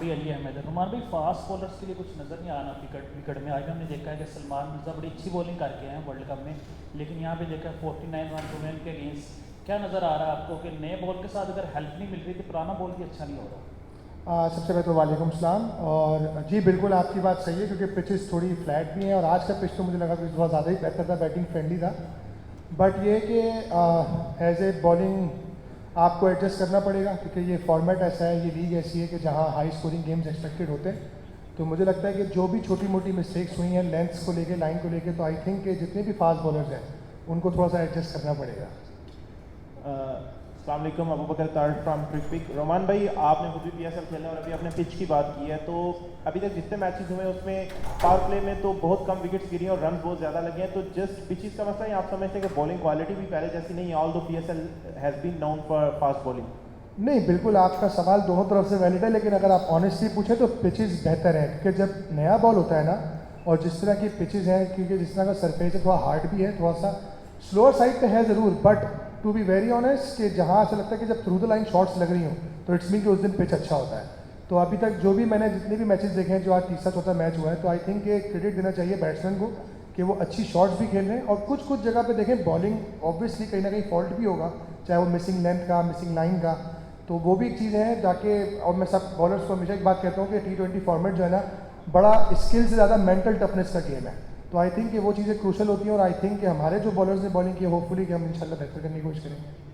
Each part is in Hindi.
भाई अली अहमद है। रुमान भाई फास्ट बॉलर्स के लिए कुछ नज़र नहीं आ रहा विकेट में। आज हमने देखा है कि सलमान मिर्ज़ा बड़ी अच्छी बॉलिंग करके आए हैं वर्ल्ड कप में, लेकिन यहाँ पे देखा 49 रन टूर्नामेंट के अगेंस्ट। क्या नज़र आ रहा है आपको कि नए बॉल के साथ अगर हेल्प नहीं मिल रही तो पुराना बॉल भी अच्छा नहीं हो रहा? सबसे पहले तो वालेकुम सलाम। और जी बिल्कुल आपकी बात सही है, क्योंकि पिचेस थोड़ी फ्लैट भी हैं और आज का पिच तो मुझे लगा कि बहुत ज़्यादा ही बेहतर था, बैटिंग फ्रेंडली था। बट ये कि एज ए बॉलिंग आपको एडजस्ट करना पड़ेगा, क्योंकि ये फॉर्मेट ऐसा है, ये लीग ऐसी है कि जहाँ हाई स्कोरिंग गेम्स एक्सपेक्टेड होते हैं। तो मुझे लगता है कि जो भी छोटी मोटी मिस्टेक्स हुई हैं लेंथ्स को लेके, लाइन को लेके, तो आई थिंक कि जितने भी फास्ट बॉलर्स हैं उनको थोड़ा सा एडजस्ट करना पड़ेगा। अस्सलाम वालेकुम, अबू बकर तार फ्रॉम क्रिकपिक। रोमान भाई, आपने खुद भी पीएसएल खेला और अभी आपने पिच की बात की है, तो अभी तक जितने मैचेस हुए उसमें पावर प्ले में तो बहुत कम विकेट्स गिरी हैं और रन बहुत ज़्यादा लगे हैं। तो जस्ट पिचेस का मसला है, आप समझते हैं कि बॉलिंग क्वालिटी भी पहले जैसी नहीं है, although PSL has been known for fast bowling? नहीं, बिल्कुल आपका सवाल दोनों तरफ से वैलिड है, लेकिन अगर आप ऑनेस्टली पूछें तो पिचेस बेहतर हैं, क्योंकि जब नया बॉल होता है ना, और जिस तरह की पिचेस हैं, क्योंकि जिस तरह का सरफेस है थोड़ा हार्ड भी है, थोड़ा सा स्लोअर साइड पे है ज़रूर, but to be very honest कि जहाँ ऐसा लगता है कि जब थ्रू द लाइन शॉट्स लग रही हों तो इट्स मीन कि उस दिन पिच अच्छा होता है। तो अभी तक जो भी मैंने जितने भी मैचेस देखे हैं, जो आज तीसरा चौथा मैच हुआ है, तो आई थिंक ये क्रेडिट देना चाहिए बैट्समैन को कि वो अच्छी शॉट्स भी खेल रहे हैं। और कुछ कुछ जगह पे देखें बॉलिंग ऑब्वियसली कहीं ना कहीं फॉल्ट भी होगा, चाहे वो मिसिंग लेंथ का, मिसिंग लाइन का, तो वो भी एक चीज़ है जाके। और मैं सब बॉलर्स को हमेशा एक बात कहता हूँ कि T20 फॉर्मेट जो है ना, बड़ा स्किल से ज़्यादा मेंटल टफनेस का गेम है। तो आई थिंक कि वो चीज़ें क्रूशल होती हैं, और आई थिंक कि हमारे जो बॉलर्स ने बॉलिंग की, होपफुली कि हम इंशाल्लाह बेहतर करने की कोशिश करेंगे।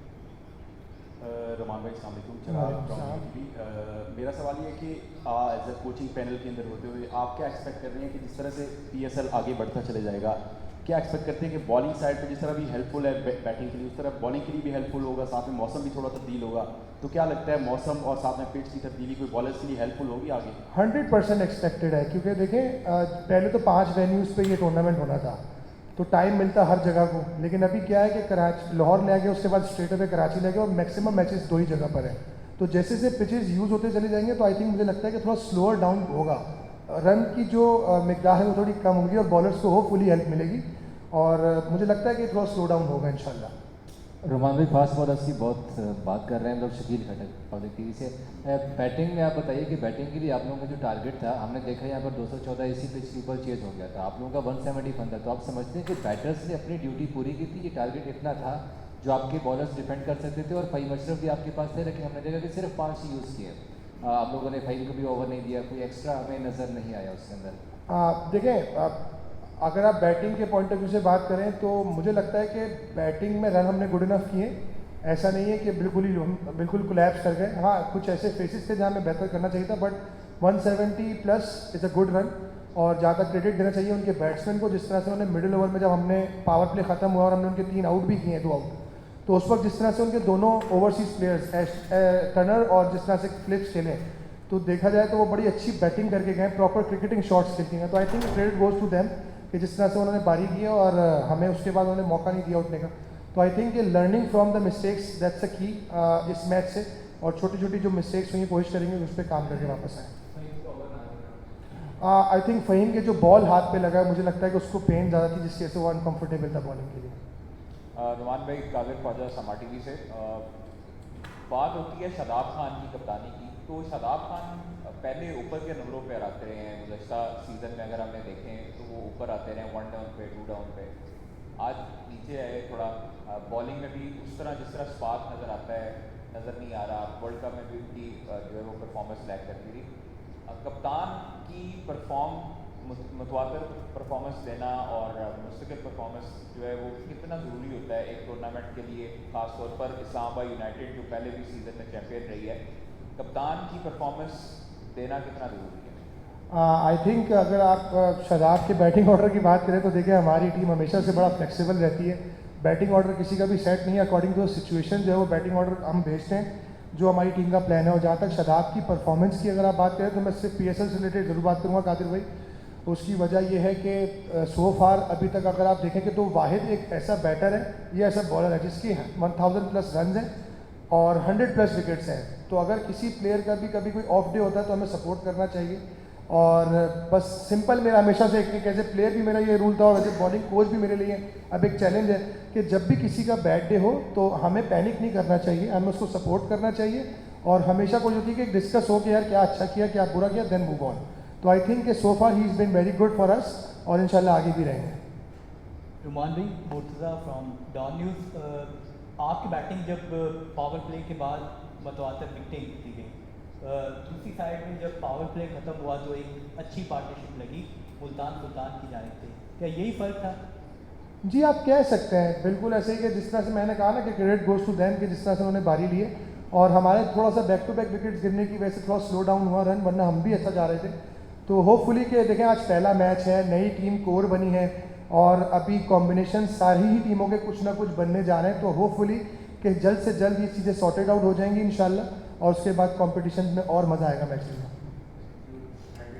रमान भाई अस्सलाम वालेकुम, चिराग। मेरा सवाल ये है कि एज ए कोचिंग पैनल के अंदर होते हुए आप क्या एक्सपेक्ट कर रहे हैं कि जिस तरह से पीएसएल आगे बढ़ता चले जाएगा, क्या एक्सपेक्ट करते हैं कि बॉलिंग साइड पे जिस तरह भी हेल्पफुल है बैटिंग के लिए, उस तरह बॉलिंग के लिए भी हेल्पफुल होगा, साथ में मौसम भी थोड़ा तब्दील होगा? तो क्या लगता है मौसम और साथ में पिच की तब्दीली कोई बॉलर्स के लिए हेल्पफुल होगी आगे? 100% एक्सपेक्टेड है, क्योंकि देखें पहले तो 5 वेन्यूज़ पे ये टूर्नामेंट होना था, तो टाइम मिलता हर जगह को। लेकिन अभी क्या है कि कराची, लाहौर ले गए, उसके बाद स्ट्रेट अवे कराची ले गए, और मैक्सिमम मैचेस 2 ही जगह पर हैं। तो जैसे जैसे पिचेस यूज़ होते चले जाएंगे, तो आई थिंक मुझे लगता है कि थोड़ा स्लोअर डाउन होगा, रन की जो मिकदार है वो थोड़ी कम होगी, और बॉलर्स को होपफुली हेल्प मिलेगी, और मुझे लगता है कि थोड़ा स्लो डाउन होगा इंशाल्लाह। रोमान भाई फास्ट बॉलर्स की बहुत बात कर रहे हैं लोग, शकील खटक पब्लिक टीवी से। बैटिंग में आप बताइए कि बैटिंग के लिए आप लोगों का जो टारगेट था, हमने देखा यहाँ पर 214 इसी पिच के ऊपर चेज हो गया था, आप लोगों का 170 बन था। तो आप समझते हैं कि बैटर्स ने अपनी ड्यूटी पूरी की थी? ये टारगेट इतना था जो आपके बॉलर्स डिफेंड कर सकते थे, और फ़हीम अशरफ भी आपके पास थे, लेकिन हमने देखा कि सिर्फ 5 ही यूज़ किए। आप लोगों ने फ़हीम को भी ओवर नहीं दिया, कोई एक्स्ट्रा हमें नज़र नहीं आया उसके अंदर। देखें, अगर आप बैटिंग के पॉइंट ऑफ व्यू से बात करें तो मुझे लगता है कि बैटिंग में रन हमने गुड इनफ किए। ऐसा नहीं है कि बिल्कुल कोलैप्स कर गए। हाँ, कुछ ऐसे फेसेस थे जहाँ हमें बेहतर करना चाहिए था, but 170 plus is a good run. और जहाँ तक क्रेडिट देना चाहिए उनके बैट्समैन को, जिस तरह से उन्होंने मिडिल ओवर में, जब हमने पावर प्ले ख़त्म हुआ और हमने उनके 3 आउट भी किए, 2 आउट, तो उस वक्त जिस तरह से उनके दोनों ओवरसीज़ प्लेयर्स टर्नर और जिस तरह से फ्लिप्स खेले, तो देखा जाए तो वो बड़ी अच्छी बैटिंग करके गए, प्रॉपर क्रिकेटिंग शॉट्स खेलती हैं। तो I think credit goes to them कि जिस तरह से उन्होंने बारी की है, और हमें उसके बाद उन्होंने मौका नहीं दिया उठने का। तो I think learning from the mistakes that's a की इस मैच से, और छोटी छोटी जो मिस्टेक्स हुई कोशिश करेंगे उस पर काम करके वापस आए। आई थिंक फ़हीम के जो बॉल हाथ पे लगा है, मुझे लगता है कि उसको पेन ज़्यादा थी, जिसकी वजह से वो अनकम्फर्टेबल था बॉलिंग के लिए। रुमान भाई, कादिर ख्वाजा समा टीवी से। बात होती है शादाब खान की कप्तानी की, तो शादाब खान पहले ऊपर के नंबरों पर आते रहे हैं। गुज़श्ता सीज़न में अगर हमने देखें तो वो ऊपर आते रहे 1 डाउन पे, 2 डाउन पे, आज नीचे आए थोड़ा। बॉलिंग में भी उस तरह जिस तरह स्पार्क नज़र आता है नज़र नहीं आ रहा। वर्ल्ड कप में भी उनकी जो है वो परफॉर्मेंस लैग करती रही। कप्तान की मुतवातर परफॉर्मेंस देना और मुस्तकिल परफॉर्मेंस जो है वो कितना ज़रूरी होता है एक टूर्नामेंट के लिए, ख़ास तौर पर इस्लामाबाद यूनाइटेड जो पहले भी सीज़न में चैम्पियन रही है, कप्तान की परफॉर्मेंस देना कितना ज़रूरी है? आई थिंक अगर आप शादाब के बैटिंग ऑर्डर की बात करें तो देखिए, हमारी टीम हमेशा से बड़ा फ्लेक्सिबल रहती है। बैटिंग ऑर्डर किसी का भी सेट नहीं है, अकॉर्डिंग टू सिचुएशन जो है वो बैटिंग ऑर्डर हम भेजते हैं जो हमारी टीम का प्लान है। और जहाँ तक शादाब की परफॉर्मेंस की अगर आप बात करें तो मैं सिर्फ पीएसएल से रिलेटेड ज़रूर बात करूँगा कादिर भाई। उसकी वजह यह है कि सो फार अभी तक अगर आप देखेंगे तो वाहिद एक ऐसा बैटर है, ये ऐसा बॉलर है जिसकी 1000 प्लस रन हैं और 100 प्लस विकेट्स हैं। तो अगर किसी प्लेयर का भी कभी कोई ऑफ डे होता है तो हमें सपोर्ट करना चाहिए। और बस सिंपल मेरा हमेशा से एक एज ए प्लेयर भी मेरा ये रूल था, और एज ए बॉलिंग कोच भी मेरे लिए अब एक चैलेंज है कि जब भी किसी का बैड डे हो तो हमें पैनिक नहीं करना चाहिए, हमें उसको सपोर्ट करना चाहिए और हमेशा कोशिश होती है कि डिस्कस हो कि यार क्या अच्छा किया, क्या बुरा किया, देन मूव ऑन। तो I think so far he is been very good for us और इंशाल्लाह आगे भी रहेंगे। रुमान भाई, मुर्तज़ा फ्रॉम डॉन न्यूज़, आपकी बैटिंग जब पावर प्ले के बाद मतवातर विकेटें दी गई, दूसरी साइड में जब पावर प्ले ख़त्म हुआ तो एक अच्छी पार्टनरशिप लगी मुल्तान सुल्तान की जानिब से, क्या यही फ़र्क था? जी आप कह सकते हैं, बिल्कुल ऐसे ही कि जिस तरह से मैंने कहा ना कि क्रेडिट गोज टू देम, कि जिस तरह से उन्होंने बारी लिए और हमारे थोड़ा सा बैक टू बैक विकेट्स गिरने की वजह से थोड़ा स्लो डाउन हुआ रन, वरना हम भी अच्छा जा रहे थे। तो होपफुली कि देखें आज पहला मैच है, नई टीम कोर बनी है और अभी कॉम्बिनेशन सारी ही टीमों के कुछ ना कुछ बनने जा रहे हैं। तो होपफुली कि जल्द से जल्द ये चीज़ें सॉर्टेड आउट हो जाएंगी इंशाल्लाह और उसके बाद कॉम्पिटिशन में और मज़ा आएगा मैच में।